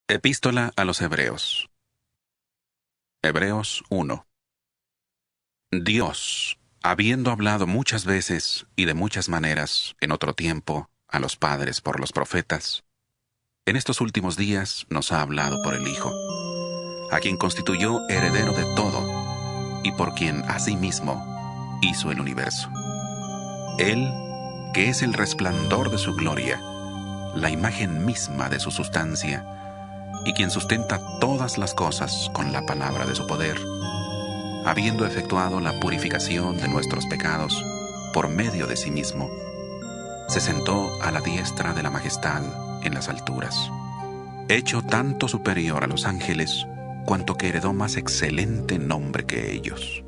Epístola a los Hebreos. Hebreos 1. Dios, habiendo hablado muchas veces y de muchas maneras en otro tiempo a los padres por los profetas, en estos últimos días nos ha hablado por el Hijo, a quien constituyó heredero de todo y por quien asimismo hizo el universo. Él, que es el resplandor de su gloria, la imagen misma de su sustancia, y quien sustenta todas las cosas con la palabra de su poder, habiendo efectuado la purificación de nuestros pecados por medio de sí mismo, se sentó a la diestra de la majestad en las alturas, hecho tanto superior a los ángeles, cuanto que heredó más excelente nombre que ellos.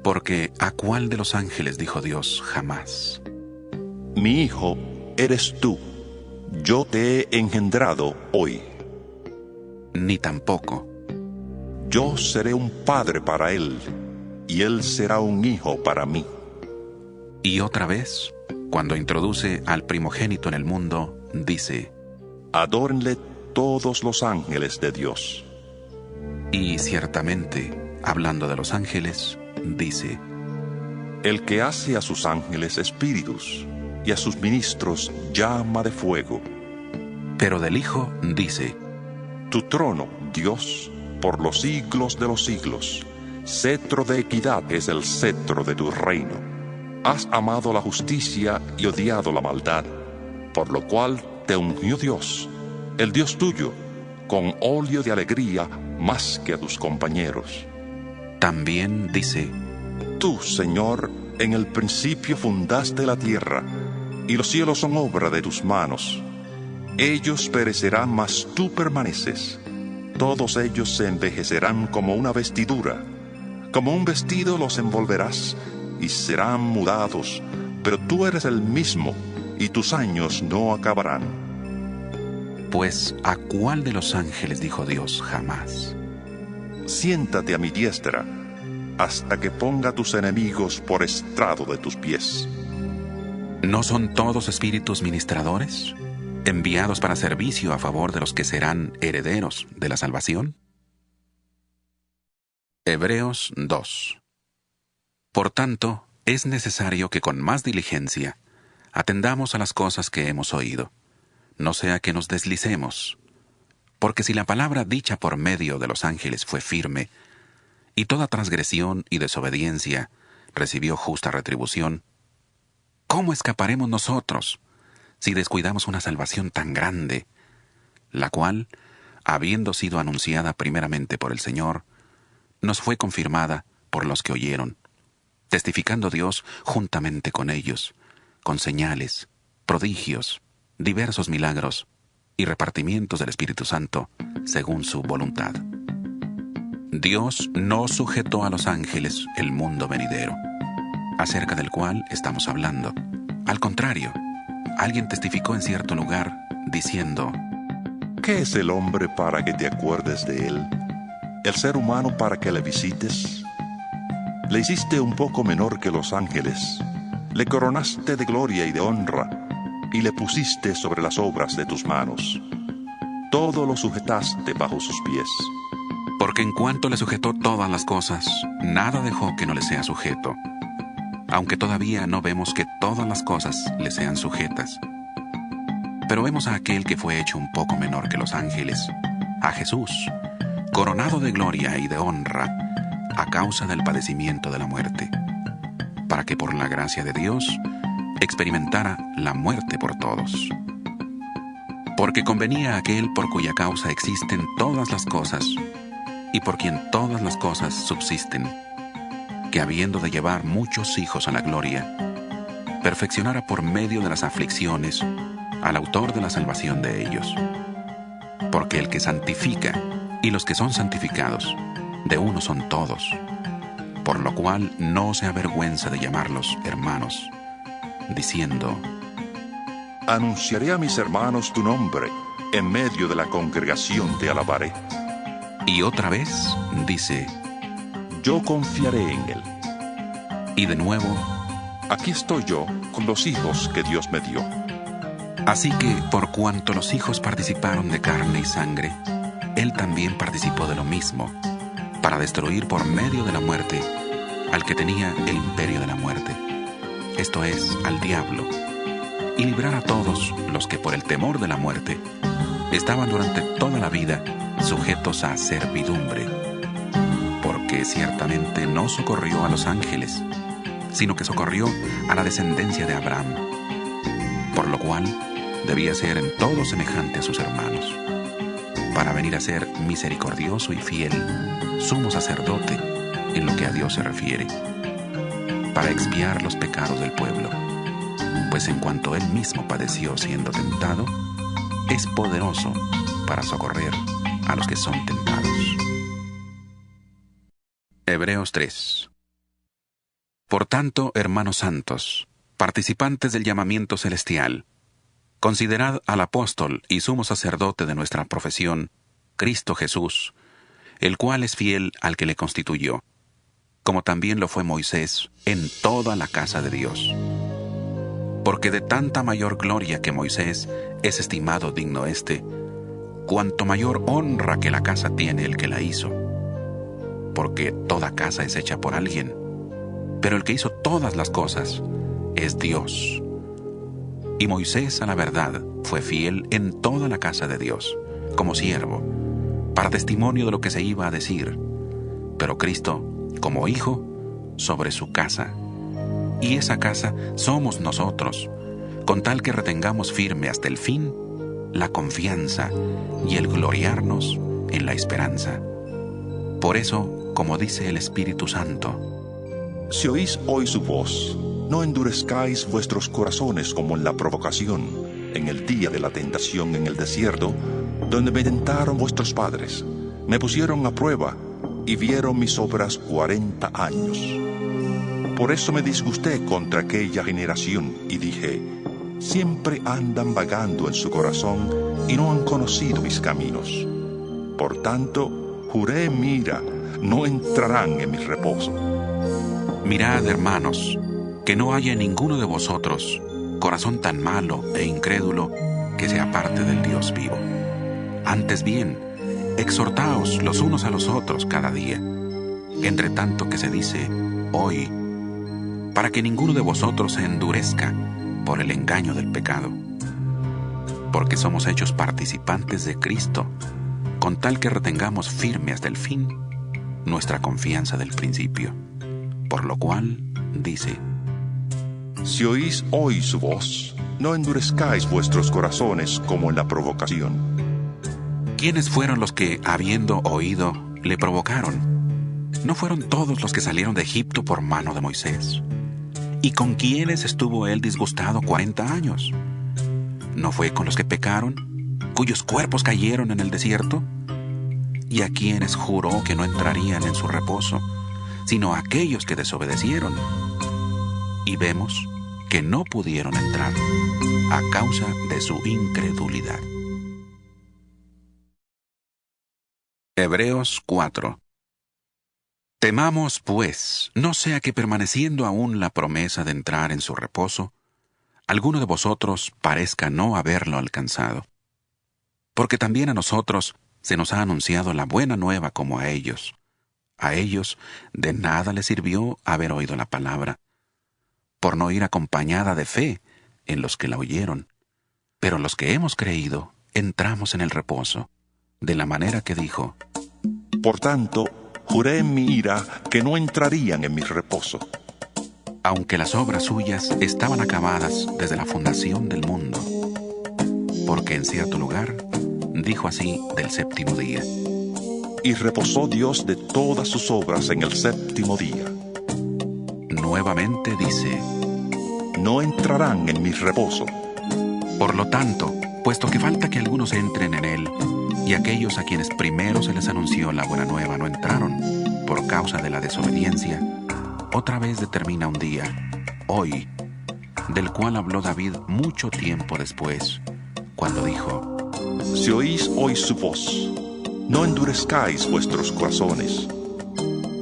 Porque ¿a cuál de los ángeles dijo Dios jamás: Mi hijo eres tú, yo te he engendrado hoy? Ni tampoco: Yo seré un padre para él, y él será un hijo para mí. Y otra vez, cuando introduce al primogénito en el mundo, dice: Adórenle todos los ángeles de Dios. Y ciertamente, hablando de los ángeles, dice: El que hace a sus ángeles espíritus, y a sus ministros llama de fuego. Pero del Hijo dice: Tu trono, Dios, por los siglos de los siglos. Cetro de equidad es el cetro de tu reino. Has amado la justicia y odiado la maldad, por lo cual te ungió Dios, el Dios tuyo, con óleo de alegría más que a tus compañeros. También dice: Tú, Señor, en el principio fundaste la tierra, y los cielos son obra de tus manos. Ellos perecerán, mas tú permaneces. Todos ellos se envejecerán como una vestidura. Como un vestido los envolverás, y serán mudados, pero tú eres el mismo, y tus años no acabarán. Pues ¿a cuál de los ángeles dijo Dios jamás: Siéntate a mi diestra, hasta que ponga tus enemigos por estrado de tus pies? ¿No son todos espíritus ministradores, enviados para servicio a favor de los que serán herederos de la salvación? Hebreos 2. Por tanto, es necesario que con más diligencia atendamos a las cosas que hemos oído, no sea que nos deslicemos. Porque si la palabra dicha por medio de los ángeles fue firme, y toda transgresión y desobediencia recibió justa retribución, ¿cómo escaparemos nosotros si descuidamos una salvación tan grande, la cual, habiendo sido anunciada primeramente por el Señor, nos fue confirmada por los que oyeron, testificando Dios juntamente con ellos, con señales, prodigios, diversos milagros y repartimientos del Espíritu Santo, según su voluntad? Dios no sujetó a los ángeles el mundo venidero, acerca del cual estamos hablando. Al contrario, alguien testificó en cierto lugar, diciendo: ¿Qué es el hombre para que te acuerdes de él? ¿El ser humano para que le visites? Le hiciste un poco menor que los ángeles, le coronaste de gloria y de honra, y le pusiste sobre las obras de tus manos. Todo lo sujetaste bajo sus pies. Porque en cuanto le sujetó todas las cosas, nada dejó que no le sea sujeto, aunque todavía no vemos que todas las cosas le sean sujetas. Pero vemos a aquel que fue hecho un poco menor que los ángeles, a Jesús, coronado de gloria y de honra, a causa del padecimiento de la muerte, para que por la gracia de Dios experimentara la muerte por todos. Porque convenía a aquel por cuya causa existen todas las cosas, y por quien todas las cosas subsisten, que habiendo de llevar muchos hijos a la gloria, perfeccionara por medio de las aflicciones al autor de la salvación de ellos. Porque el que santifica y los que son santificados, de uno son todos, por lo cual no se avergüenza de llamarlos hermanos, diciendo: Anunciaré a mis hermanos tu nombre, en medio de la congregación te alabaré. Y otra vez dice: Yo confiaré en él. Y de nuevo: Aquí estoy yo con los hijos que Dios me dio. Así que, por cuanto los hijos participaron de carne y sangre, él también participó de lo mismo, para destruir por medio de la muerte al que tenía el imperio de la muerte, esto es, al diablo, y librar a todos los que por el temor de la muerte estaban durante toda la vida sujetos a servidumbre, porque ciertamente no socorrió a los ángeles, sino que socorrió a la descendencia de Abraham, por lo cual debía ser en todo semejante a sus hermanos, para venir a ser misericordioso y fiel, sumo sacerdote en lo que a Dios se refiere, para expiar los pecados del pueblo, pues en cuanto él mismo padeció siendo tentado, es poderoso para socorrer a los que son tentados. Hebreos 3. Por tanto, hermanos santos, participantes del llamamiento celestial, considerad al apóstol y sumo sacerdote de nuestra profesión, Cristo Jesús, el cual es fiel al que le constituyó, como también lo fue Moisés en toda la casa de Dios. Porque de tanta mayor gloria que Moisés es estimado digno éste, cuanto mayor honra que la casa tiene el que la hizo. Porque toda casa es hecha por alguien, pero el que hizo todas las cosas es Dios. Y Moisés, a la verdad, fue fiel en toda la casa de Dios, como siervo, para testimonio de lo que se iba a decir, pero Cristo, como hijo, sobre su casa. Y esa casa somos nosotros, con tal que retengamos firme hasta el fin la confianza y el gloriarnos en la esperanza. Por eso, como dice el Espíritu Santo, Si oís hoy su voz, no endurezcáis vuestros corazones como en la provocación, en el día de la tentación en el desierto, donde me tentaron vuestros padres, me pusieron a prueba y vieron mis obras 40 años. Por eso me disgusté contra aquella generación y dije, siempre andan vagando en su corazón y no han conocido mis caminos. Por tanto, juré en mi ira, no entrarán en mi reposo. mirad, hermanos, que no haya en ninguno de vosotros corazón tan malo e incrédulo que se aparte del Dios vivo. Antes bien, exhortaos los unos a los otros cada día, entre tanto que se dice hoy, para que ninguno de vosotros se endurezca por el engaño del pecado. Porque somos hechos participantes de Cristo, con tal que retengamos firme hasta el fin nuestra confianza del principio. Por lo cual, dice, Si oís hoy su voz, no endurezcáis vuestros corazones como en la provocación. ¿quiénes fueron los que, habiendo oído, le provocaron? ¿No fueron todos los que salieron de Egipto por mano de Moisés? ¿Y con quiénes estuvo él disgustado 40 años? ¿No fue con los que pecaron, cuyos cuerpos cayeron en el desierto? ¿Y a quienes juró que no entrarían en su reposo, sino a aquellos que desobedecieron? Y vemos que no pudieron entrar a causa de su incredulidad. Hebreos 4. Temamos, pues, no sea que permaneciendo aún la promesa de entrar en su reposo, alguno de vosotros parezca no haberlo alcanzado. Porque también a nosotros se nos ha anunciado la buena nueva como a ellos. A ellos de nada les sirvió haber oído la palabra, por no ir acompañada de fe en los que la oyeron. Pero los que hemos creído entramos en el reposo, de la manera que dijo, Por tanto, juré en mi ira que no entrarían en mi reposo. aunque las obras suyas estaban acabadas desde la fundación del mundo. Porque en cierto lugar dijo así del séptimo día. Y reposó Dios de todas sus obras en el séptimo día. Nuevamente dice, No entrarán en mi reposo. por lo tanto, puesto que falta que algunos entren en él, y aquellos a quienes primero se les anunció la buena nueva no entraron, por causa de la desobediencia, otra vez determina un día, hoy, del cual habló David mucho tiempo después, cuando dijo, Si oís hoy su voz, no endurezcáis vuestros corazones.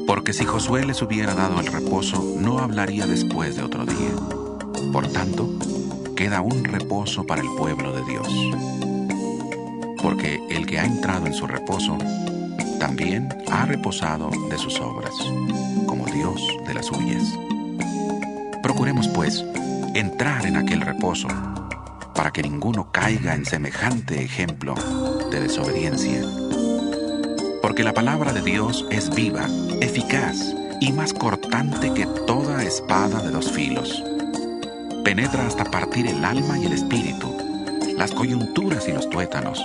porque si Josué les hubiera dado el reposo, no hablaría después de otro día. Por tanto, queda un reposo para el pueblo de Dios. Porque el que ha entrado en su reposo, también ha reposado de sus obras, como Dios de las suyas. Procuremos, pues, entrar en aquel reposo, para que ninguno caiga en semejante ejemplo de desobediencia. Porque la palabra de Dios es viva, eficaz y más cortante que toda espada de dos filos. Penetra hasta partir el alma y el espíritu, las coyunturas y los tuétanos,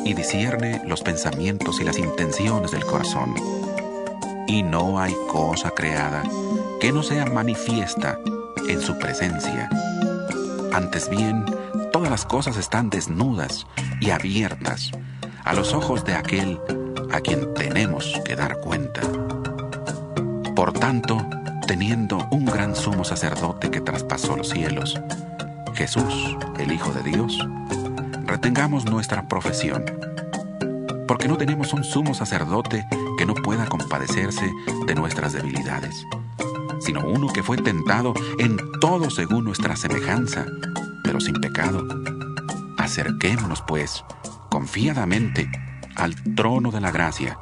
y discierne los pensamientos y las intenciones del corazón. Y no hay cosa creada que no sea manifiesta en su presencia. Antes bien, todas las cosas están desnudas y abiertas a los ojos de aquel a quien tenemos que dar cuenta. Por tanto, teniendo un gran sumo sacerdote que traspasó los cielos, Jesús, el Hijo de Dios, retengamos nuestra profesión, porque no tenemos un sumo sacerdote que no pueda compadecerse de nuestras debilidades, sino uno que fue tentado en todo según nuestra semejanza, pero sin pecado. Acerquémonos, pues, confiadamente al trono de la gracia,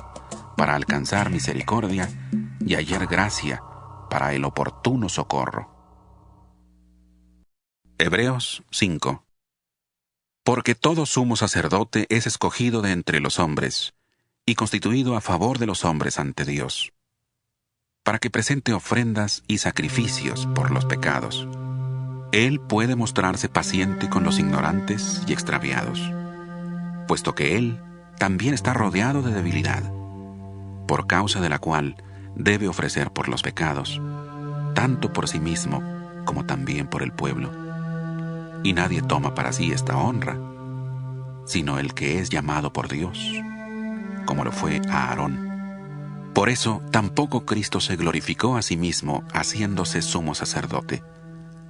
para alcanzar misericordia y hallar gracia para el oportuno socorro. Hebreos 5. Porque todo sumo sacerdote es escogido de entre los hombres, y constituido a favor de los hombres ante Dios, para que presente ofrendas y sacrificios por los pecados. Él puede mostrarse paciente con los ignorantes y extraviados, puesto que Él también está rodeado de debilidad, por causa de la cual debe ofrecer por los pecados, tanto por sí mismo como también por el pueblo. Y nadie toma para sí esta honra, sino el que es llamado por Dios, como lo fue a Aarón. Por eso tampoco Cristo se glorificó a sí mismo haciéndose sumo sacerdote,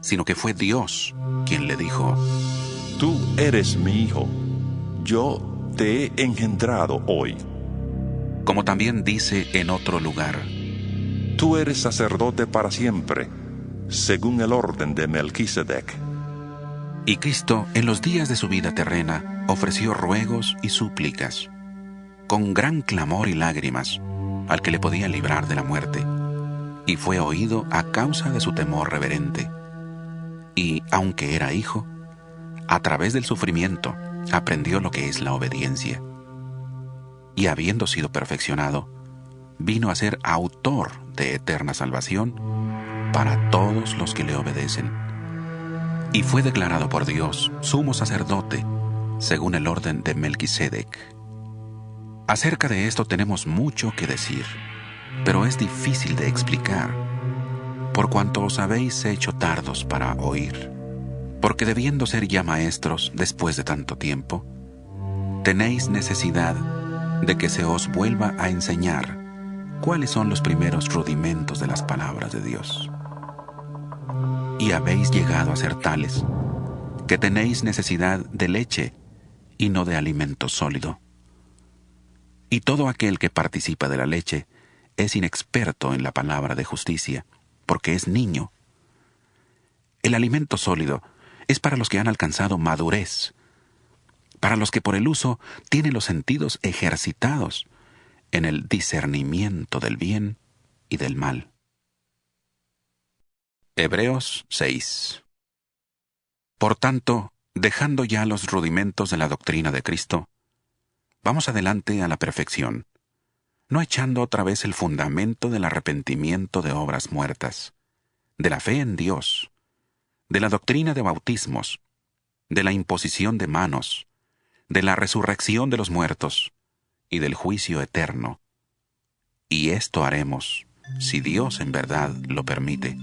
sino que fue Dios quien le dijo: Tú eres mi hijo, yo te he engendrado hoy. Como también dice en otro lugar: Tú eres sacerdote para siempre, según el orden de Melquisedec. Y Cristo, en los días de su vida terrena, ofreció ruegos y súplicas, con gran clamor y lágrimas, al que le podía librar de la muerte, y fue oído a causa de su temor reverente. Y, aunque era hijo, a través del sufrimiento aprendió lo que es la obediencia. Y habiendo sido perfeccionado, vino a ser autor de eterna salvación para todos los que le obedecen. Y fue declarado por Dios sumo sacerdote, según el orden de Melquisedec. Acerca de esto tenemos mucho que decir, pero es difícil de explicar, por cuanto os habéis hecho tardos para oír. Porque debiendo ser ya maestros después de tanto tiempo, tenéis necesidad de que se os vuelva a enseñar cuáles son los primeros rudimentos de las palabras de Dios. Y habéis llegado a ser tales, que tenéis necesidad de leche y no de alimento sólido. Y todo aquel que participa de la leche es inexperto en la palabra de justicia, porque es niño. El alimento sólido es para los que han alcanzado madurez, para los que por el uso tienen los sentidos ejercitados en el discernimiento del bien y del mal. Hebreos 6. Por tanto, dejando ya los rudimentos de la doctrina de Cristo, vamos adelante a la perfección, no echando otra vez el fundamento del arrepentimiento de obras muertas, de la fe en Dios, de la doctrina de bautismos, de la imposición de manos, de la resurrección de los muertos y del juicio eterno. Y esto haremos, si Dios en verdad lo permite.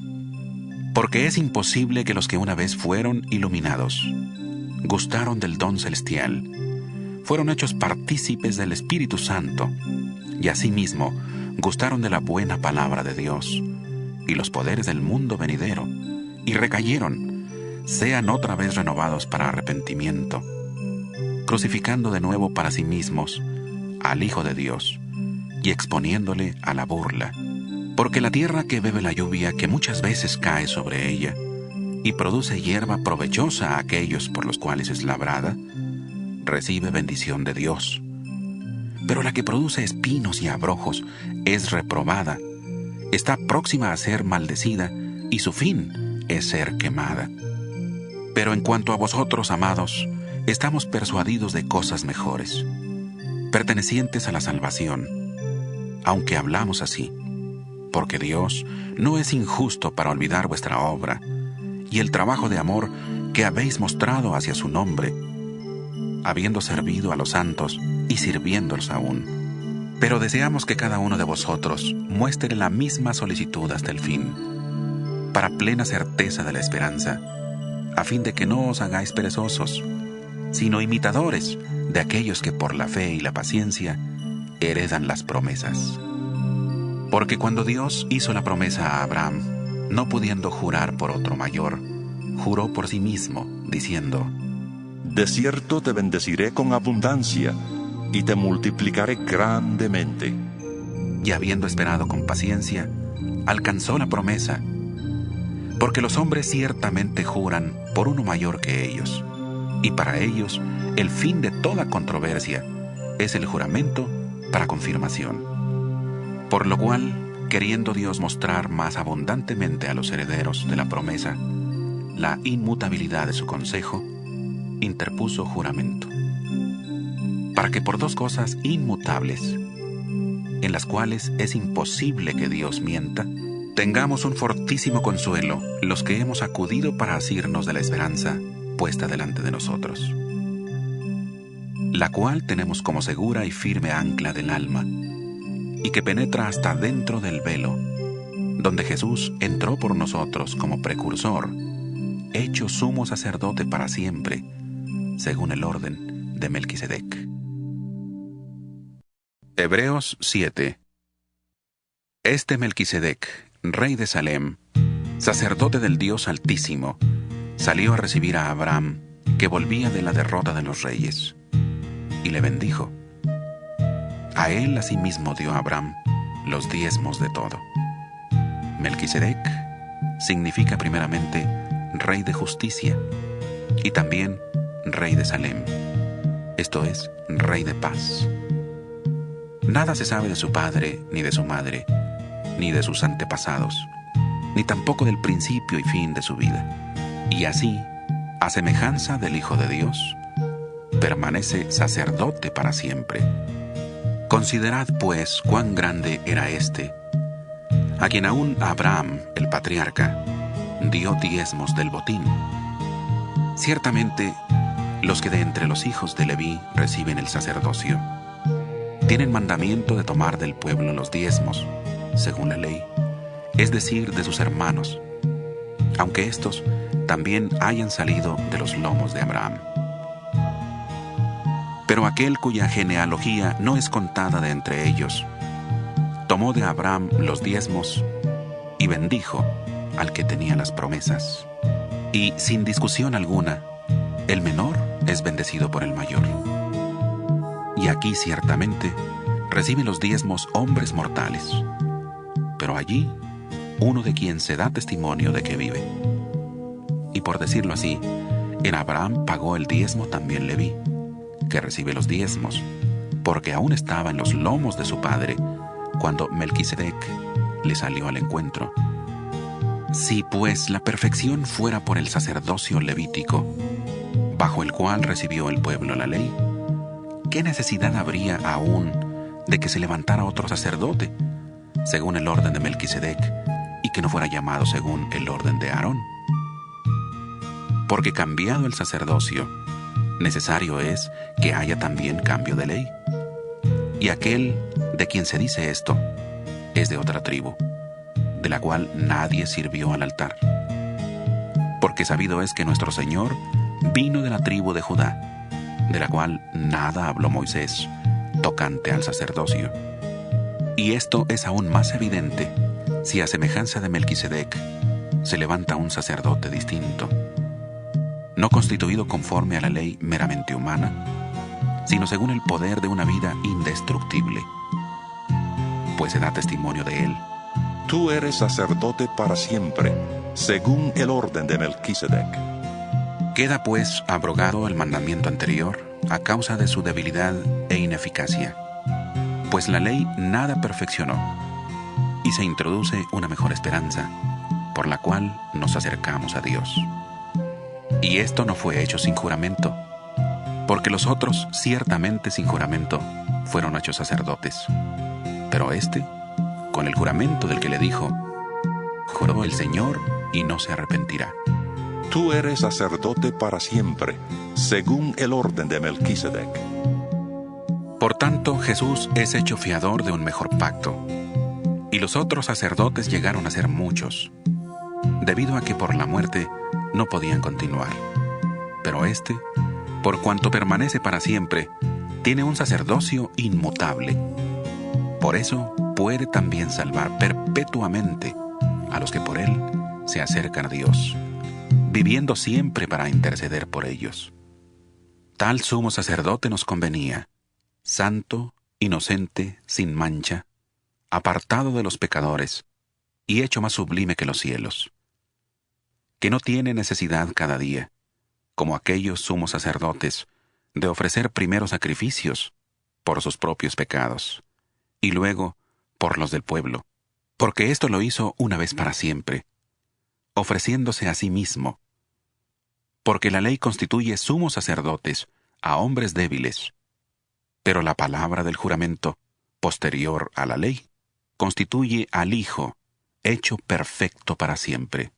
Porque es imposible que los que una vez fueron iluminados, gustaron del don celestial, fueron hechos partícipes del Espíritu Santo, y asimismo gustaron de la buena palabra de Dios y los poderes del mundo venidero, y recayeron, sean otra vez renovados para arrepentimiento, crucificando de nuevo para sí mismos al Hijo de Dios y exponiéndole a la burla. Porque la tierra que bebe la lluvia que muchas veces cae sobre ella, y produce hierba provechosa a aquellos por los cuales es labrada, recibe bendición de Dios. Pero la que produce espinos y abrojos es reprobada, está próxima a ser maldecida, y su fin es ser quemada. Pero en cuanto a vosotros, amados, estamos persuadidos de cosas mejores, pertenecientes a la salvación, aunque hablamos así, porque Dios no es injusto para olvidar vuestra obra y el trabajo de amor que habéis mostrado hacia su nombre, habiendo servido a los santos y sirviéndolos aún. Pero deseamos que cada uno de vosotros muestre la misma solicitud hasta el fin, para plena certeza de la esperanza, a fin de que no os hagáis perezosos, sino imitadores de aquellos que por la fe y la paciencia heredan las promesas. Porque cuando Dios hizo la promesa a Abraham, no pudiendo jurar por otro mayor, juró por sí mismo, diciendo: De cierto te bendeciré con abundancia, y te multiplicaré grandemente. Y habiendo esperado con paciencia, alcanzó la promesa. Porque los hombres ciertamente juran por uno mayor que ellos, y para ellos el fin de toda controversia es el juramento para confirmación. Por lo cual, queriendo Dios mostrar más abundantemente a los herederos de la promesa la inmutabilidad de su consejo, interpuso juramento, para que por dos cosas inmutables, en las cuales es imposible que Dios mienta, tengamos un fortísimo consuelo los que hemos acudido para asirnos de la esperanza puesta delante de nosotros, la cual tenemos como segura y firme ancla del alma, y que penetra hasta dentro del velo, donde Jesús entró por nosotros como precursor, hecho sumo sacerdote para siempre, según el orden de Melquisedec. Hebreos 7. Este Melquisedec, rey de Salem, sacerdote del Dios Altísimo, salió a recibir a Abraham, que volvía de la derrota de los reyes, y le bendijo. A él asimismo dio Abraham los diezmos de todo. Melquisedec significa primeramente rey de justicia y también rey de Salem, esto es, rey de paz. Nada se sabe de su padre, ni de su madre, ni de sus antepasados, ni tampoco del principio y fin de su vida. Y así, a semejanza del Hijo de Dios, permanece sacerdote para siempre. Considerad, pues, cuán grande era éste, a quien aún Abraham, el patriarca, dio diezmos del botín. Ciertamente, los que de entre los hijos de Leví reciben el sacerdocio, tienen mandamiento de tomar del pueblo los diezmos, según la ley, es decir, de sus hermanos, aunque éstos también hayan salido de los lomos de Abraham. Pero aquel cuya genealogía no es contada de entre ellos, tomó de Abraham los diezmos y bendijo al que tenía las promesas. Y sin discusión alguna, el menor es bendecido por el mayor. Y aquí ciertamente reciben los diezmos hombres mortales, pero allí uno de quien se da testimonio de que vive. Y por decirlo así, en Abraham pagó el diezmo también Leví, que recibe los diezmos, porque aún estaba en los lomos de su padre cuando Melquisedec le salió al encuentro. Si pues la perfección fuera por el sacerdocio levítico, bajo el cual recibió el pueblo la ley, ¿qué necesidad habría aún de que se levantara otro sacerdote, según el orden de Melquisedec, y que no fuera llamado según el orden de Aarón? Porque cambiado el sacerdocio, necesario es que haya también cambio de ley. Y aquel de quien se dice esto es de otra tribu, de la cual nadie sirvió al altar. Porque sabido es que nuestro Señor vino de la tribu de Judá, de la cual nada habló Moisés tocante al sacerdocio. Y esto es aún más evidente si a semejanza de Melquisedec se levanta un sacerdote distinto, no constituido conforme a la ley meramente humana, sino según el poder de una vida indestructible, pues se da testimonio de él. Tú eres sacerdote para siempre, según el orden de Melquisedec. Queda pues abrogado el mandamiento anterior a causa de su debilidad e ineficacia, pues la ley nada perfeccionó, y se introduce una mejor esperanza, por la cual nos acercamos a Dios. Y esto no fue hecho sin juramento, porque los otros ciertamente sin juramento fueron hechos sacerdotes, pero éste, con el juramento del que le dijo, juró el Señor y no se arrepentirá. Tú eres sacerdote para siempre, según el orden de Melquisedec. Por tanto, Jesús es hecho fiador de un mejor pacto, y los otros sacerdotes llegaron a ser muchos, debido a que por la muerte no podían continuar. Pero éste, por cuanto permanece para siempre, tiene un sacerdocio inmutable. Por eso puede también salvar perpetuamente a los que por él se acercan a Dios, viviendo siempre para interceder por ellos. Tal sumo sacerdote nos convenía, santo, inocente, sin mancha, apartado de los pecadores y hecho más sublime que los cielos, que no tiene necesidad cada día, como aquellos sumos sacerdotes, de ofrecer primero sacrificios por sus propios pecados y luego por los del pueblo, porque esto lo hizo una vez para siempre, ofreciéndose a sí mismo, porque la ley constituye sumos sacerdotes a hombres débiles, pero la palabra del juramento, posterior a la ley, constituye al Hijo, hecho perfecto para siempre.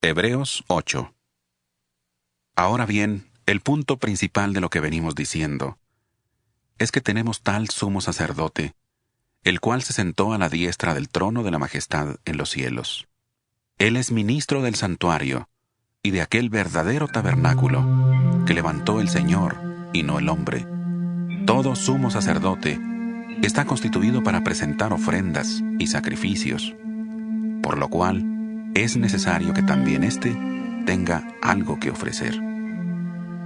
Hebreos 8. Ahora bien, el punto principal de lo que venimos diciendo es que tenemos tal sumo sacerdote, el cual se sentó a la diestra del trono de la majestad en los cielos. Él es ministro del santuario y de aquel verdadero tabernáculo que levantó el Señor y no el hombre. Todo sumo sacerdote está constituido para presentar ofrendas y sacrificios, por lo cual es necesario que también éste tenga algo que ofrecer.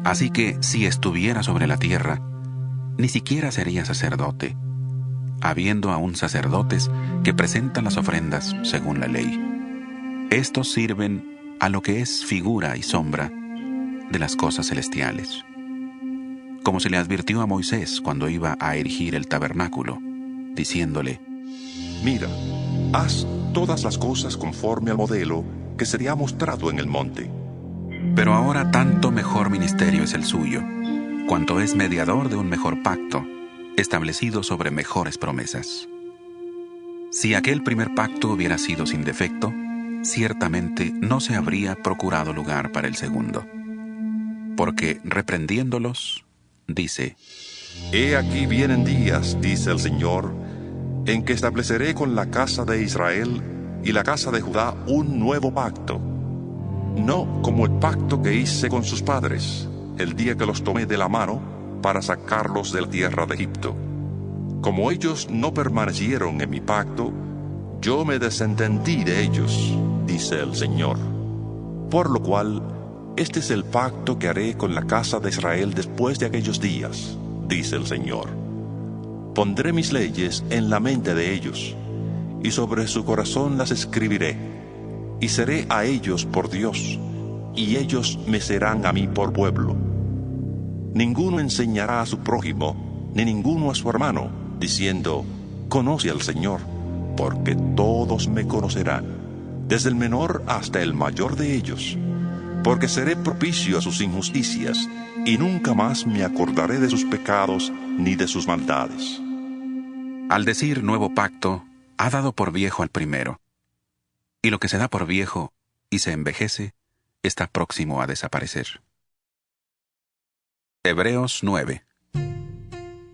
Así que si estuviera sobre la tierra, ni siquiera sería sacerdote, habiendo aún sacerdotes que presentan las ofrendas según la ley. Estos sirven a lo que es figura y sombra de las cosas celestiales, como se le advirtió a Moisés cuando iba a erigir el tabernáculo, diciéndole: Mira, haz todas las cosas conforme al modelo que se te ha mostrado en el monte. Pero ahora tanto mejor ministerio es el suyo, cuanto es mediador de un mejor pacto, establecido sobre mejores promesas. Si aquel primer pacto hubiera sido sin defecto, ciertamente no se habría procurado lugar para el segundo. Porque reprendiéndolos, dice: He aquí vienen días, dice el Señor, en que estableceré con la casa de Israel y la casa de Judá un nuevo pacto, no como el pacto que hice con sus padres, el día que los tomé de la mano para sacarlos de la tierra de Egipto. Como ellos no permanecieron en mi pacto, yo me desentendí de ellos, dice el Señor. Por lo cual, este es el pacto que haré con la casa de Israel después de aquellos días, dice el Señor. Pondré mis leyes en la mente de ellos, y sobre su corazón las escribiré, y seré a ellos por Dios, y ellos me serán a mí por pueblo. Ninguno enseñará a su prójimo, ni ninguno a su hermano, diciendo: conoce al Señor, porque todos me conocerán, desde el menor hasta el mayor de ellos, porque seré propicio a sus injusticias, y nunca más me acordaré de sus pecados ni de sus maldades. Al decir nuevo pacto, ha dado por viejo al primero, y lo que se da por viejo y se envejece está próximo a desaparecer. Hebreos 9.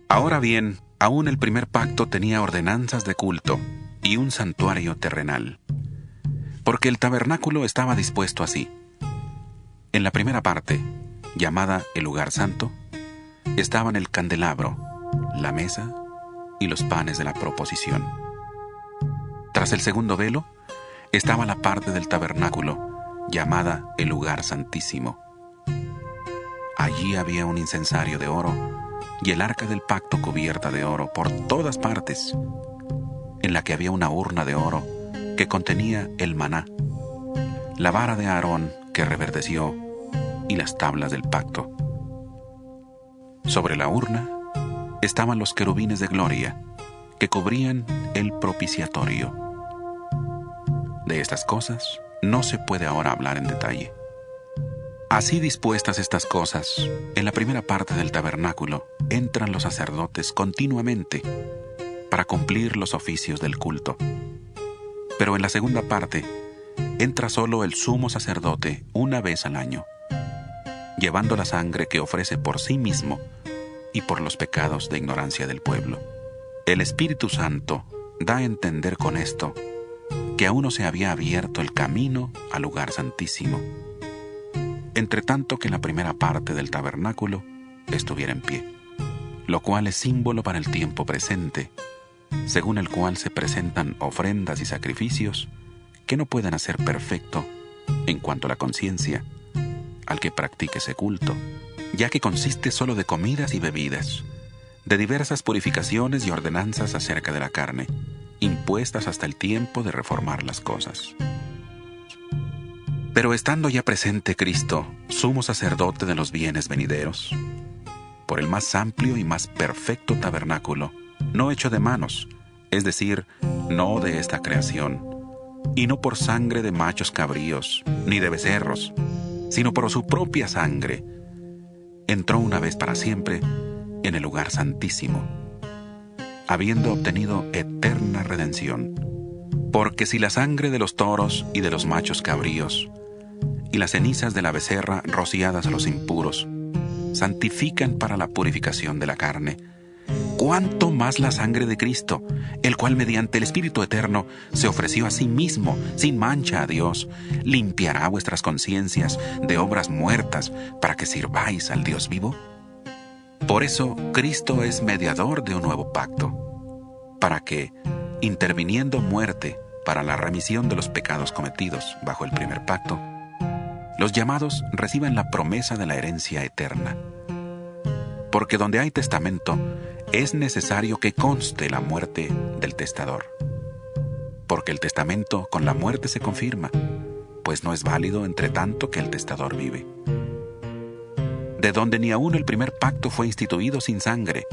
Ahora bien, aún el primer pacto tenía ordenanzas de culto y un santuario terrenal, porque el tabernáculo estaba dispuesto así. En la primera parte, llamada el lugar santo, estaban el candelabro, la mesa y los panes de la proposición. Tras el segundo velo, estaba la parte del tabernáculo, llamada el lugar santísimo. Allí había un incensario de oro y el arca del pacto cubierta de oro por todas partes, en la que había una urna de oro que contenía el maná, la vara de Aarón que reverdeció y las tablas del pacto. Sobre la urna estaban los querubines de gloria que cubrían el propiciatorio. De estas cosas no se puede ahora hablar en detalle. Así dispuestas estas cosas, en la primera parte del tabernáculo entran los sacerdotes continuamente para cumplir los oficios del culto. Pero en la segunda parte entra solo el sumo sacerdote una vez al año, llevando la sangre que ofrece por sí mismo y por los pecados de ignorancia del pueblo. El Espíritu Santo da a entender con esto que aún no se había abierto el camino al lugar santísimo, entre tanto que la primera parte del tabernáculo estuviera en pie, lo cual es símbolo para el tiempo presente, según el cual se presentan ofrendas y sacrificios que no pueden hacer perfecto en cuanto a la conciencia al que practique ese culto, ya que consiste solo de comidas y bebidas, de diversas purificaciones y ordenanzas acerca de la carne, impuestas hasta el tiempo de reformar las cosas. Pero estando ya presente Cristo, sumo sacerdote de los bienes venideros, por el más amplio y más perfecto tabernáculo, no hecho de manos, es decir, no de esta creación, y no por sangre de machos cabríos, ni de becerros, sino por su propia sangre, entró una vez para siempre en el lugar santísimo, habiendo obtenido eterna redención. Porque si la sangre de los toros y de los machos cabríos y las cenizas de la becerra rociadas a los impuros santifican para la purificación de la carne, cuánto más la sangre de Cristo, el cual mediante el Espíritu Eterno se ofreció a sí mismo sin mancha a Dios, limpiará vuestras conciencias de obras muertas para que sirváis al Dios vivo. Por eso Cristo es mediador de un nuevo pacto, para que, interviniendo muerte para la remisión de los pecados cometidos bajo el primer pacto, los llamados reciban la promesa de la herencia eterna. Porque donde hay testamento, es necesario que conste la muerte del testador. Porque el testamento con la muerte se confirma, pues no es válido entre tanto que el testador vive. De donde ni aún el primer pacto fue instituido sin sangre,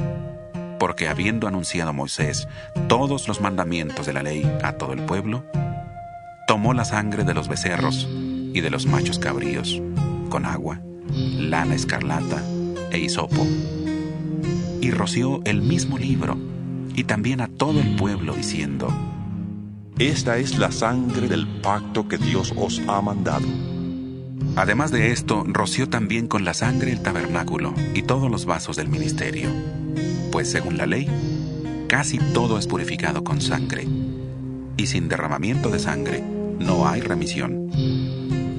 porque habiendo anunciado Moisés todos los mandamientos de la ley a todo el pueblo, tomó la sangre de los becerros y de los machos cabríos, con agua, lana escarlata e hisopo, y roció el mismo libro, y también a todo el pueblo, diciendo: Esta es la sangre del pacto que Dios os ha mandado. Además de esto, roció también con la sangre el tabernáculo y todos los vasos del ministerio, pues según la ley, casi todo es purificado con sangre, y sin derramamiento de sangre no hay remisión.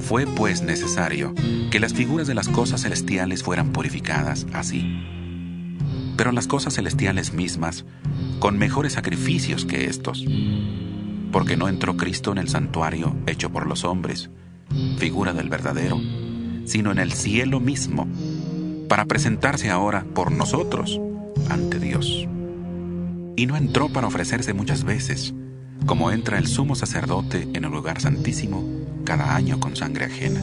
Fue pues necesario que las figuras de las cosas celestiales fueran purificadas así. Pero las cosas celestiales mismas, con mejores sacrificios que estos, porque no entró Cristo en el santuario hecho por los hombres, figura del verdadero, sino en el cielo mismo, para presentarse ahora por nosotros ante Dios. Y no entró para ofrecerse muchas veces, como entra el sumo sacerdote en el lugar santísimo cada año con sangre ajena.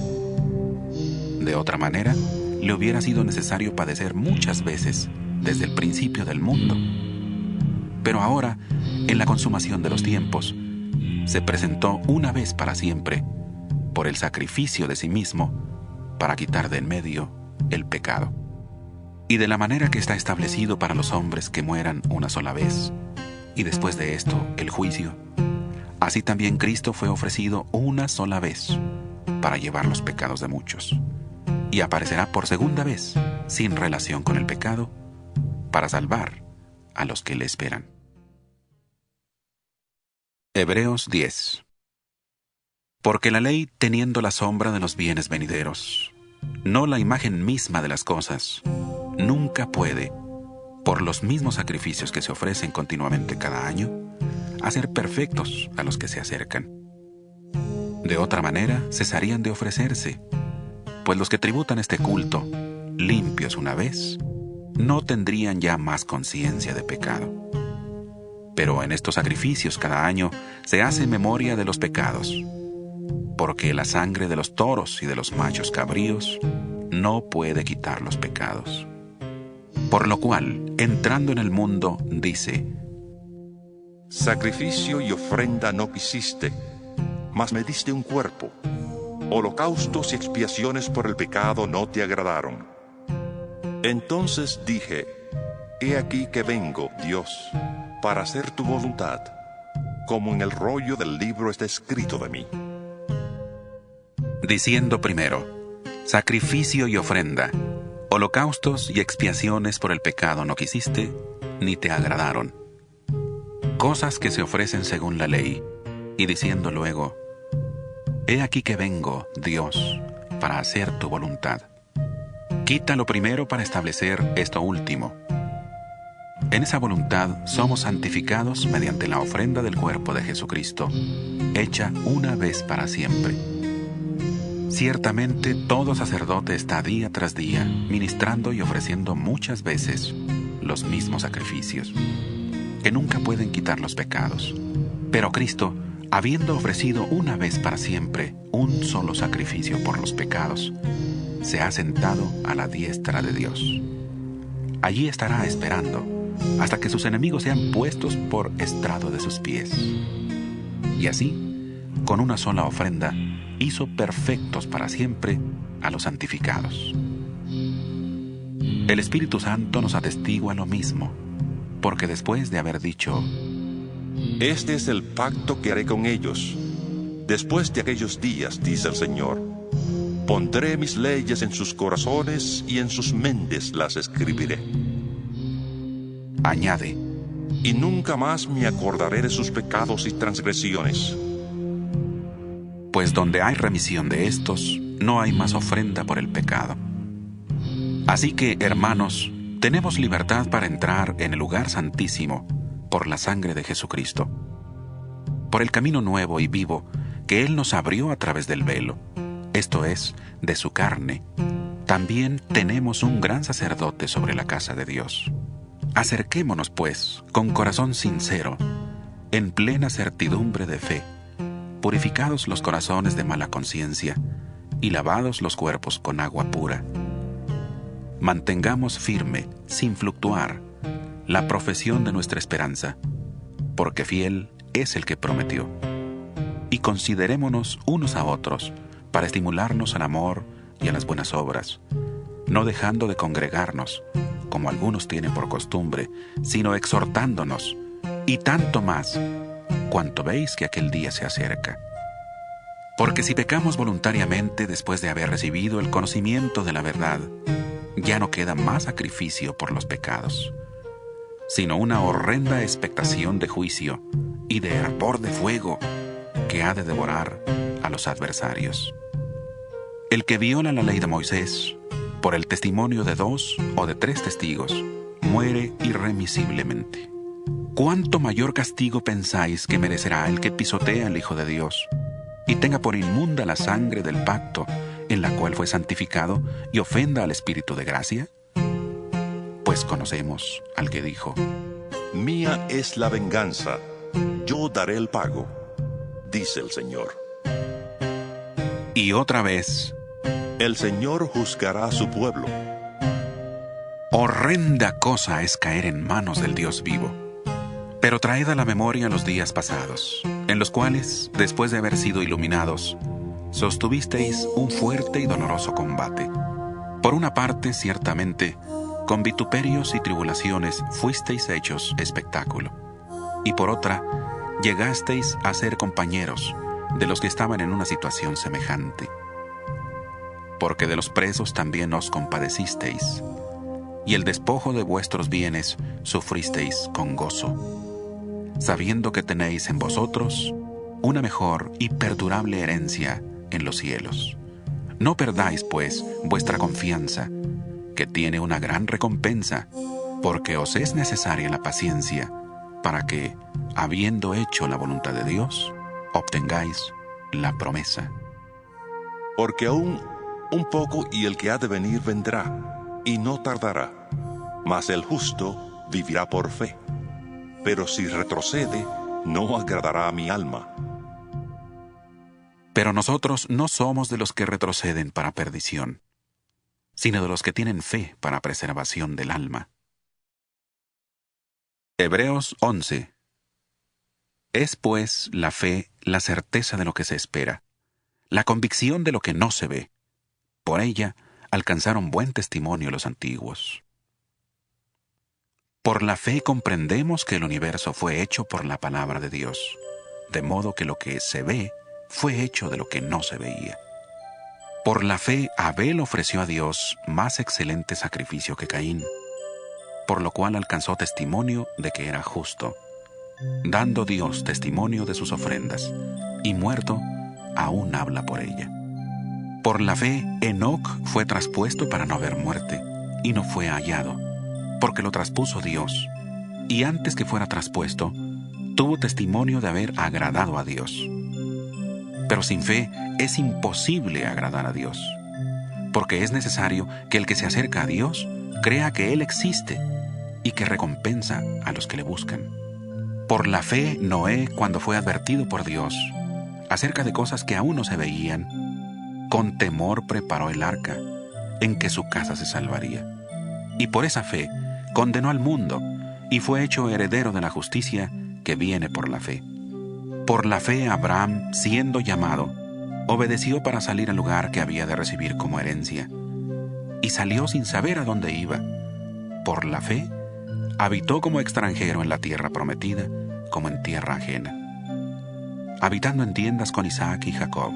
De otra manera, le hubiera sido necesario padecer muchas veces desde el principio del mundo. Pero ahora, en la consumación de los tiempos, se presentó una vez para siempre, por el sacrificio de sí mismo, para quitar de en medio el pecado. Y de la manera que está establecido para los hombres que mueran una sola vez, y después de esto el juicio, así también Cristo fue ofrecido una sola vez para llevar los pecados de muchos, y aparecerá por segunda vez, sin relación con el pecado, para salvar a los que le esperan. Hebreos 10. Porque la ley, teniendo la sombra de los bienes venideros, no la imagen misma de las cosas, nunca puede, por los mismos sacrificios que se ofrecen continuamente cada año, hacer perfectos a los que se acercan. De otra manera, cesarían de ofrecerse, pues los que tributan este culto, limpios una vez, no tendrían ya más conciencia de pecado. Pero en estos sacrificios cada año se hace memoria de los pecados, porque la sangre de los toros y de los machos cabríos no puede quitar los pecados. Por lo cual, entrando en el mundo, dice: Sacrificio y ofrenda no quisiste, mas me diste un cuerpo. Holocaustos y expiaciones por el pecado no te agradaron. Entonces dije: He aquí que vengo, Dios, para hacer tu voluntad, como en el rollo del libro está escrito de mí. Diciendo primero: sacrificio y ofrenda, holocaustos y expiaciones por el pecado no quisiste, ni te agradaron. Cosas que se ofrecen según la ley, y diciendo luego: He aquí que vengo, Dios, para hacer tu voluntad. Quita lo primero para establecer esto último. En esa voluntad somos santificados mediante la ofrenda del cuerpo de Jesucristo, hecha una vez para siempre. Ciertamente todo sacerdote está día tras día ministrando y ofreciendo muchas veces los mismos sacrificios, que nunca pueden quitar los pecados. Pero Cristo, habiendo ofrecido una vez para siempre un solo sacrificio por los pecados, se ha sentado a la diestra de Dios. Allí estará esperando hasta que sus enemigos sean puestos por estrado de sus pies. Y así, con una sola ofrenda, hizo perfectos para siempre a los santificados. El Espíritu Santo nos atestigua lo mismo, porque después de haber dicho: Este es el pacto que haré con ellos. Después de aquellos días, dice el Señor, pondré mis leyes en sus corazones y en sus mentes las escribiré. añade: Y nunca más me acordaré de sus pecados y transgresiones. pues donde hay remisión de estos, no hay más ofrenda por el pecado. Así que, hermanos, tenemos libertad para entrar en el lugar santísimo por la sangre de Jesucristo, por el camino nuevo y vivo que Él nos abrió a través del velo, esto es, de su carne. También tenemos un gran sacerdote sobre la casa de Dios. Acerquémonos, pues, con corazón sincero, en plena certidumbre de fe, purificados los corazones de mala conciencia y lavados los cuerpos con agua pura. Mantengamos firme, sin fluctuar, la profesión de nuestra esperanza, porque fiel es el que prometió. Y considerémonos unos a otros para estimularnos al amor y a las buenas obras, no dejando de congregarnos, como algunos tienen por costumbre, sino exhortándonos, y tanto más, cuanto veis que aquel día se acerca. Porque si pecamos voluntariamente después de haber recibido el conocimiento de la verdad, ya no queda más sacrificio por los pecados, sino una horrenda expectación de juicio y de hervor de fuego que ha de devorar a los adversarios. El que viola la ley de Moisés, por el testimonio de 2 o de 3 testigos, muere irremisiblemente. ¿Cuánto mayor castigo pensáis que merecerá el que pisotea al Hijo de Dios y tenga por inmunda la sangre del pacto en la cual fue santificado y ofenda al Espíritu de gracia? Pues conocemos al que dijo: Mía es la venganza, yo daré el pago, dice el Señor. Y otra vez: El Señor juzgará a su pueblo. horrenda cosa es caer en manos del Dios vivo. Pero traed a la memoria los días pasados, en los cuales, después de haber sido iluminados, sostuvisteis un fuerte y doloroso combate. Por una parte, ciertamente, con vituperios y tribulaciones fuisteis hechos espectáculo, y por otra, llegasteis a ser compañeros de los que estaban en una situación semejante. Porque de los presos también os compadecisteis, y el despojo de vuestros bienes sufristeis con gozo, sabiendo que tenéis en vosotros una mejor y perdurable herencia en los cielos. No perdáis, pues, vuestra confianza, que tiene una gran recompensa, porque os es necesaria la paciencia, para que, habiendo hecho la voluntad de Dios, obtengáis la promesa. Porque aún un poco y el que ha de venir vendrá, y no tardará, mas el justo vivirá por fe. pero si retrocede, no agradará a mi alma. Pero nosotros no somos de los que retroceden para perdición, sino de los que tienen fe para preservación del alma. Hebreos 11. Es pues la fe la certeza de lo que se espera, la convicción de lo que no se ve. Por ella alcanzaron buen testimonio los antiguos. Por la fe comprendemos que el universo fue hecho por la palabra de Dios, de modo que lo que se ve fue hecho de lo que no se veía. Por la fe Abel ofreció a Dios más excelente sacrificio que Caín, por lo cual alcanzó testimonio de que era justo, dando Dios testimonio de sus ofrendas, y muerto, aún habla por ella. Por la fe Enoc fue traspuesto para no ver muerte, y no fue hallado, porque lo traspuso Dios, y antes que fuera traspuesto, tuvo testimonio de haber agradado a Dios. Pero sin fe es imposible agradar a Dios, porque es necesario que el que se acerca a Dios crea que Él existe y que recompensa a los que le buscan. Por la fe Noé, cuando fue advertido por Dios acerca de cosas que aún no se veían, con temor preparó el arca, en que su casa se salvaría. Y por esa fe condenó al mundo y fue hecho heredero de la justicia que viene por la fe. Por la fe Abraham, siendo llamado, obedeció para salir al lugar que había de recibir como herencia, y salió sin saber a dónde iba. Por la fe habitó como extranjero en la tierra prometida, como en tierra ajena, habitando en tiendas con Isaac y Jacob,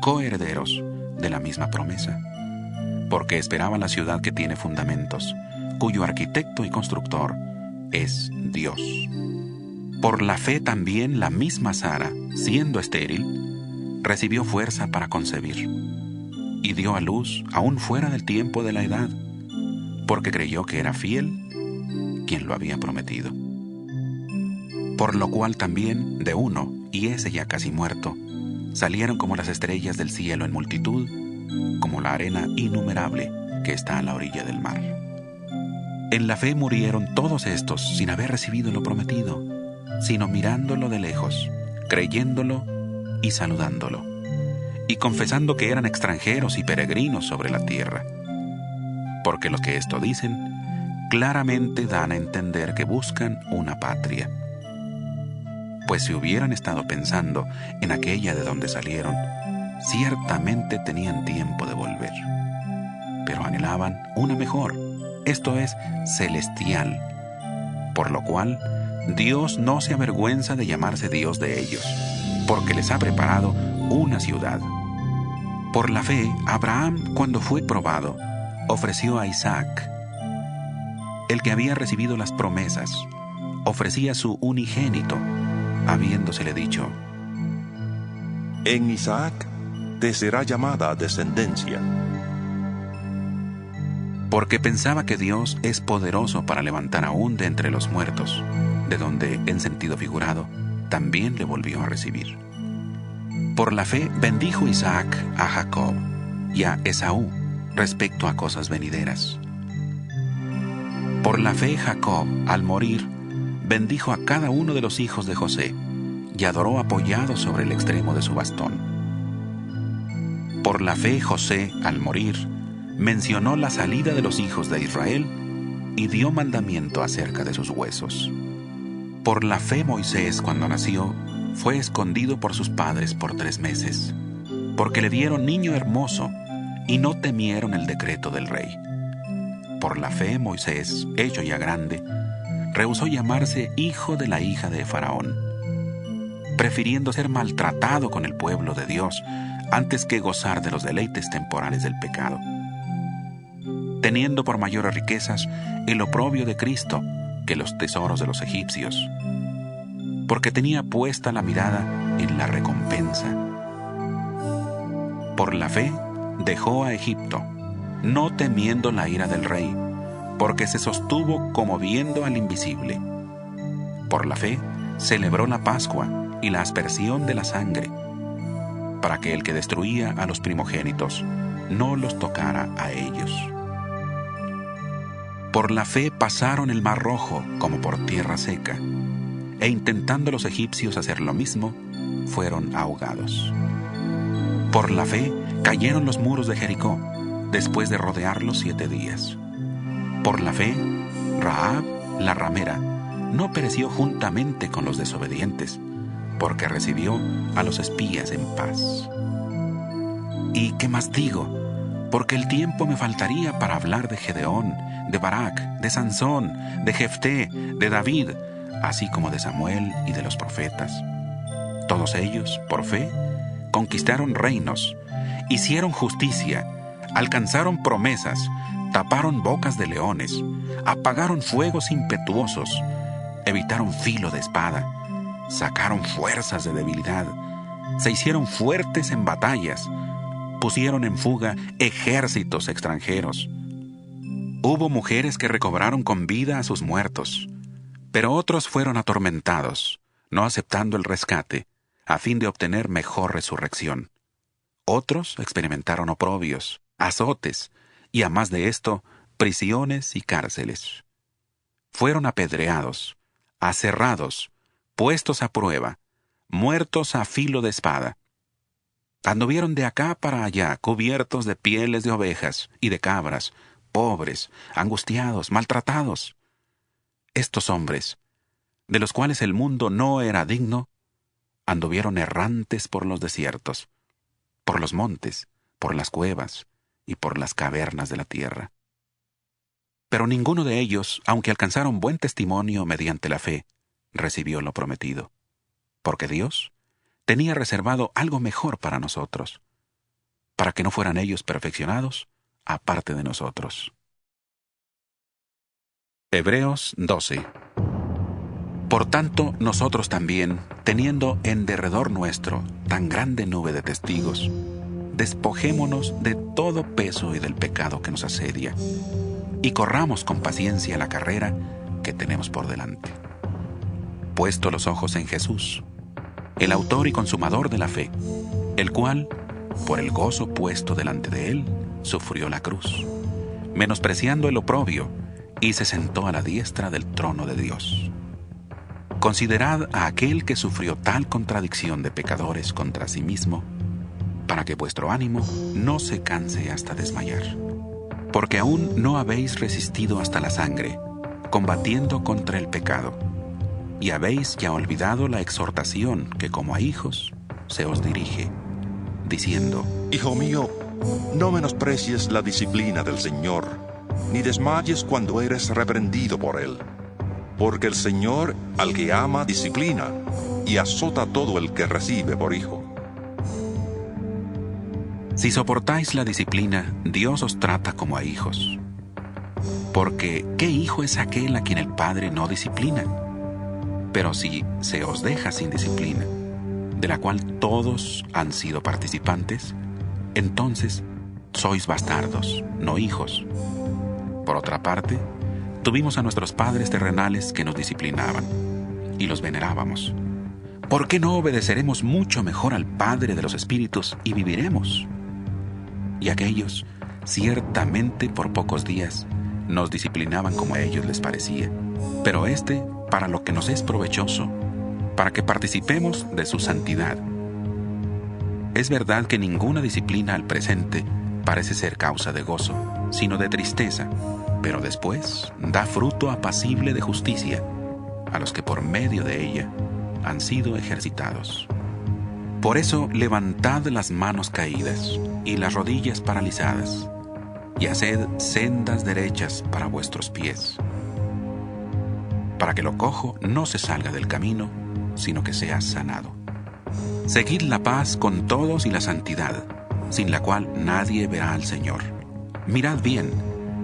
coherederos de la misma promesa, porque esperaba la ciudad que tiene fundamentos, cuyo arquitecto y constructor es Dios. Por la fe también la misma Sara, siendo estéril, recibió fuerza para concebir, y dio a luz aún fuera del tiempo de la edad, porque creyó que era fiel quien lo había prometido. Por lo cual también de uno, y ese ya casi muerto, salieron como las estrellas del cielo en multitud, como la arena innumerable que está a la orilla del mar. En la fe murieron todos estos sin haber recibido lo prometido, sino mirándolo de lejos, creyéndolo y saludándolo, y confesando que eran extranjeros y peregrinos sobre la tierra. Porque los que esto dicen, claramente dan a entender que buscan una patria. Pues si hubieran estado pensando en aquella de donde salieron, ciertamente tenían tiempo de volver. Pero anhelaban una mejor, esto es, celestial, por lo cual Dios no se avergüenza de llamarse Dios de ellos, porque les ha preparado una ciudad. Por la fe, Abraham, cuando fue probado, ofreció a Isaac. El que había recibido las promesas, ofrecía su unigénito, habiéndosele dicho: En Isaac te será llamada descendencia. Porque pensaba que Dios es poderoso para levantar aún de entre los muertos, de donde, en sentido figurado, también le volvió a recibir. Por la fe bendijo Isaac a Jacob y a Esaú respecto a cosas venideras. Por la fe Jacob, al morir, bendijo a cada uno de los hijos de José y adoró apoyado sobre el extremo de su bastón. Por la fe José, al morir, mencionó la salida de los hijos de Israel y dio mandamiento acerca de sus huesos. Por la fe Moisés, cuando nació, fue escondido por sus padres por 3 meses, porque le dieron niño hermoso y no temieron el decreto del rey. Por la fe Moisés, hecho ya grande, rehusó llamarse hijo de la hija de Faraón, prefiriendo ser maltratado con el pueblo de Dios antes que gozar de los deleites temporales del pecado, teniendo por mayores riquezas el oprobio de Cristo que los tesoros de los egipcios, porque tenía puesta la mirada en la recompensa. Por la fe dejó a Egipto, no temiendo la ira del rey, porque se sostuvo como viendo al invisible. Por la fe celebró la Pascua y la aspersión de la sangre, para que el que destruía a los primogénitos no los tocara a ellos. Por la fe pasaron el mar Rojo como por tierra seca, e intentando los egipcios hacer lo mismo, fueron ahogados. Por la fe cayeron los muros de Jericó, después de rodearlos 7 días. Por la fe, Rahab, la ramera, no pereció juntamente con los desobedientes, porque recibió a los espías en paz. ¿Y qué más digo? Porque el tiempo me faltaría para hablar de Gedeón, de Barak, de Sansón, de Jefté, de David, así como de Samuel y de los profetas. Todos ellos, por fe, conquistaron reinos, hicieron justicia, alcanzaron promesas, taparon bocas de leones, apagaron fuegos impetuosos, evitaron filo de espada, sacaron fuerzas de debilidad, se hicieron fuertes en batallas, pusieron en fuga ejércitos extranjeros. Hubo mujeres que recobraron con vida a sus muertos, pero otros fueron atormentados, no aceptando el rescate, a fin de obtener mejor resurrección. Otros experimentaron oprobios, azotes, y a más de esto, prisiones y cárceles. Fueron apedreados, aserrados, puestos a prueba, muertos a filo de espada. Anduvieron de acá para allá, cubiertos de pieles de ovejas y de cabras, pobres, angustiados, maltratados. Estos hombres, de los cuales el mundo no era digno, anduvieron errantes por los desiertos, por los montes, por las cuevas y por las cavernas de la tierra. Pero ninguno de ellos, aunque alcanzaron buen testimonio mediante la fe, recibió lo prometido, porque Dios tenía reservado algo mejor para nosotros, para que no fueran ellos perfeccionados aparte de nosotros. Hebreos 12. Por tanto, nosotros también, teniendo en derredor nuestro tan grande nube de testigos, despojémonos de todo peso y del pecado que nos asedia, y corramos con paciencia la carrera que tenemos por delante. Puesto los ojos en Jesús, el autor y consumador de la fe, el cual, por el gozo puesto delante de él, sufrió la cruz, menospreciando el oprobio, y se sentó a la diestra del trono de Dios. Considerad a aquel que sufrió tal contradicción de pecadores contra sí mismo, para que vuestro ánimo no se canse hasta desmayar. Porque aún no habéis resistido hasta la sangre, combatiendo contra el pecado, y habéis ya olvidado la exhortación que como a hijos se os dirige, diciendo: Hijo mío, no menosprecies la disciplina del Señor, ni desmayes cuando eres reprendido por Él. Porque el Señor al que ama disciplina, y azota a todo el que recibe por hijo. Si soportáis la disciplina, Dios os trata como a hijos. Porque ¿qué hijo es aquel a quien el Padre no disciplina? Pero si se os deja sin disciplina, de la cual todos han sido participantes, entonces sois bastardos, no hijos. Por otra parte, tuvimos a nuestros padres terrenales que nos disciplinaban, y los venerábamos. ¿Por qué no obedeceremos mucho mejor al Padre de los Espíritus y viviremos? Y aquellos, ciertamente por pocos días, nos disciplinaban como a ellos les parecía, pero para lo que nos es provechoso, para que participemos de su santidad. Es verdad que ninguna disciplina al presente parece ser causa de gozo, sino de tristeza, pero después da fruto apacible de justicia a los que por medio de ella han sido ejercitados. Por eso levantad las manos caídas y las rodillas paralizadas, y haced sendas derechas para vuestros pies, para que lo cojo no se salga del camino, sino que sea sanado. Seguid la paz con todos y la santidad, sin la cual nadie verá al Señor. Mirad bien,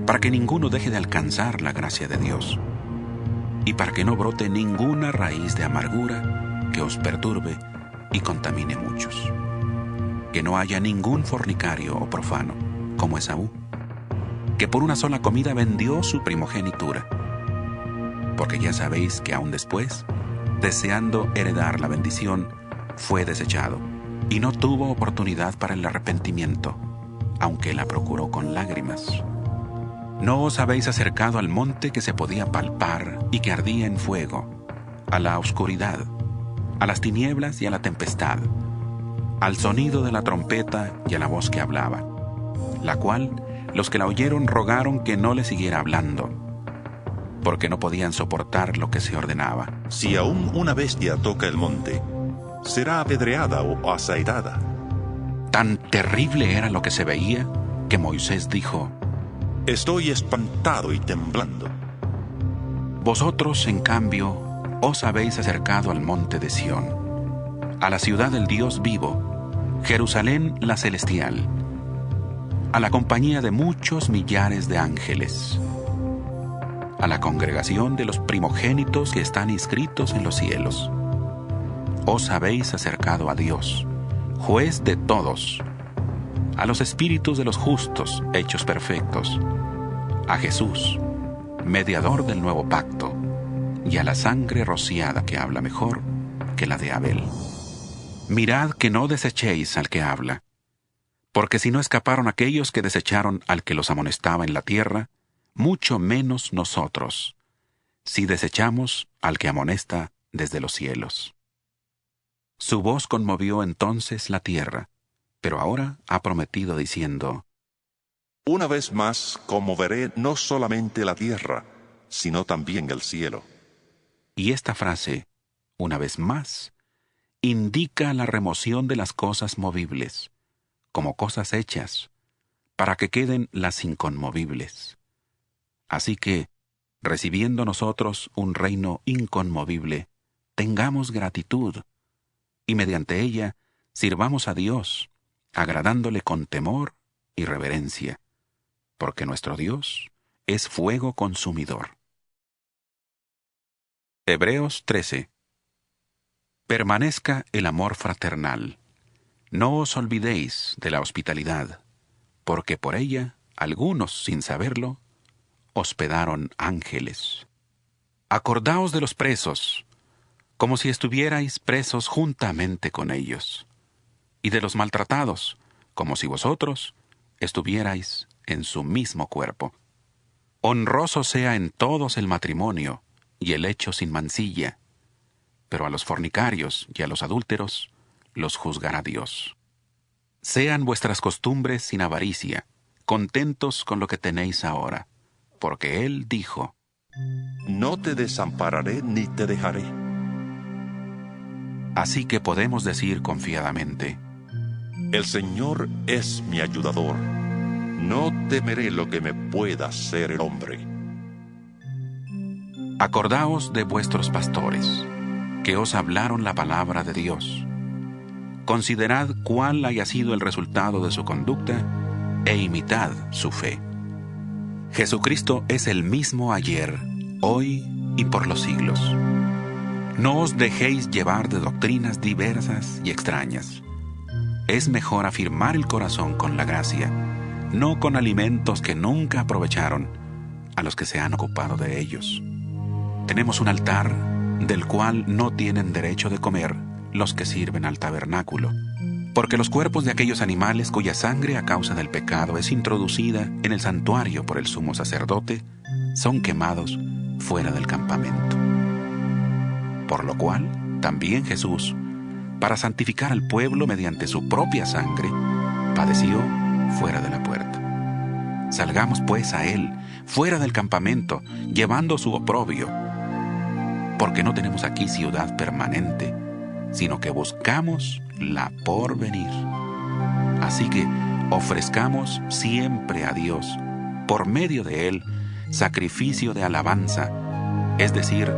para que ninguno deje de alcanzar la gracia de Dios, y para que no brote ninguna raíz de amargura que os perturbe y contamine muchos. Que no haya ningún fornicario o profano, como Esaú, que por una sola comida vendió su primogenitura. Porque ya sabéis que aún después, deseando heredar la bendición, fue desechado, y no tuvo oportunidad para el arrepentimiento, aunque la procuró con lágrimas. ¿No os habéis acercado al monte que se podía palpar y que ardía en fuego, a la oscuridad, a las tinieblas y a la tempestad, al sonido de la trompeta y a la voz que hablaba, la cual los que la oyeron rogaron que no le siguiera hablando, porque no podían soportar lo que se ordenaba. Si aún una bestia toca el monte, será apedreada o asaetada. Tan terrible era lo que se veía que Moisés dijo: Estoy espantado y temblando. Vosotros, en cambio, os habéis acercado al monte de Sión, a la ciudad del Dios vivo, Jerusalén la celestial, a la compañía de muchos millares de ángeles, a la congregación de los primogénitos que están inscritos en los cielos. Os habéis acercado a Dios, juez de todos, a los espíritus de los justos hechos perfectos, a Jesús, mediador del nuevo pacto, y a la sangre rociada que habla mejor que la de Abel. Mirad que no desechéis al que habla, porque si no escaparon aquellos que desecharon al que los amonestaba en la tierra, mucho menos nosotros, si desechamos al que amonesta desde los cielos. Su voz conmovió entonces la tierra, pero ahora ha prometido diciendo: Una vez más conmoveré no solamente la tierra, sino también el cielo. Y esta frase, una vez más, indica la remoción de las cosas movibles, como cosas hechas, para que queden las inconmovibles. Así que, recibiendo nosotros un reino inconmovible, tengamos gratitud, y mediante ella sirvamos a Dios, agradándole con temor y reverencia, porque nuestro Dios es fuego consumidor. Hebreos 13. Permanezca el amor fraternal. No os olvidéis de la hospitalidad, porque por ella algunos, sin saberlo, hospedaron ángeles. Acordaos de los presos, como si estuvierais presos juntamente con ellos, y de los maltratados, como si vosotros estuvierais en su mismo cuerpo. Honroso sea en todos el matrimonio y el hecho sin mancilla, pero a los fornicarios y a los adúlteros los juzgará Dios. Sean vuestras costumbres sin avaricia, contentos con lo que tenéis ahora, porque Él dijo: No te desampararé ni te dejaré. Así que podemos decir confiadamente: El Señor es mi ayudador. No temeré lo que me pueda hacer el hombre. Acordaos de vuestros pastores, que os hablaron la palabra de Dios. Considerad cuál haya sido el resultado de su conducta e imitad su fe. Jesucristo es el mismo ayer, hoy y por los siglos. No os dejéis llevar de doctrinas diversas y extrañas. Es mejor afirmar el corazón con la gracia, no con alimentos que nunca aprovecharon a los que se han ocupado de ellos. Tenemos un altar del cual no tienen derecho de comer los que sirven al tabernáculo, porque los cuerpos de aquellos animales cuya sangre a causa del pecado es introducida en el santuario por el sumo sacerdote, son quemados fuera del campamento. Por lo cual, también Jesús, para santificar al pueblo mediante su propia sangre, padeció fuera de la puerta. Salgamos pues a Él, fuera del campamento, llevando su oprobio, porque no tenemos aquí ciudad permanente, sino que buscamos la por venir. Así que ofrezcamos siempre a Dios, por medio de Él, sacrificio de alabanza, es decir,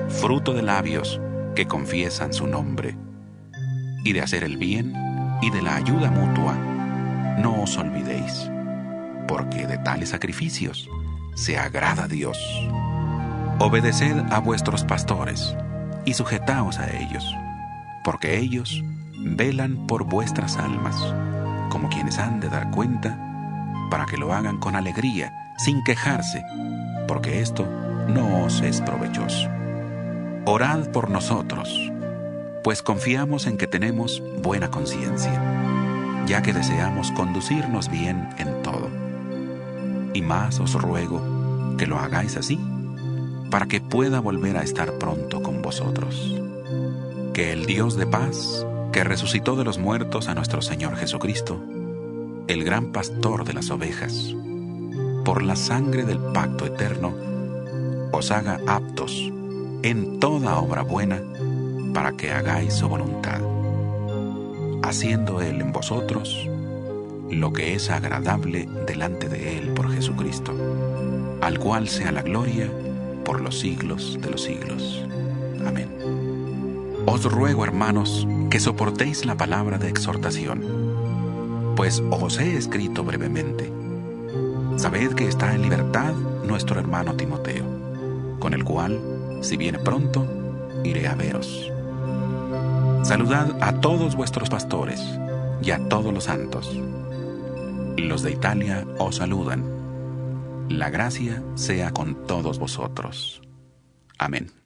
fruto de labios que confiesan su nombre. Y de hacer el bien y de la ayuda mutua, no os olvidéis, porque de tales sacrificios se agrada Dios. Obedeced a vuestros pastores y sujetaos a ellos, porque ellos velan por vuestras almas, como quienes han de dar cuenta, para que lo hagan con alegría, sin quejarse, porque esto no os es provechoso. Orad por nosotros, pues confiamos en que tenemos buena conciencia, ya que deseamos conducirnos bien en todo. Y más os ruego que lo hagáis así, para que pueda volver a estar pronto con vosotros. Que el Dios de paz, que resucitó de los muertos a nuestro Señor Jesucristo, el gran pastor de las ovejas, por la sangre del pacto eterno, os haga aptos en toda obra buena para que hagáis su voluntad, haciendo Él en vosotros lo que es agradable delante de Él por Jesucristo, al cual sea la gloria por los siglos de los siglos. Amén. Os ruego, hermanos, que soportéis la palabra de exhortación, pues os he escrito brevemente. Sabed que está en libertad nuestro hermano Timoteo, con el cual, si viene pronto, iré a veros. Saludad a todos vuestros pastores y a todos los santos. Los de Italia os saludan. La gracia sea con todos vosotros. Amén.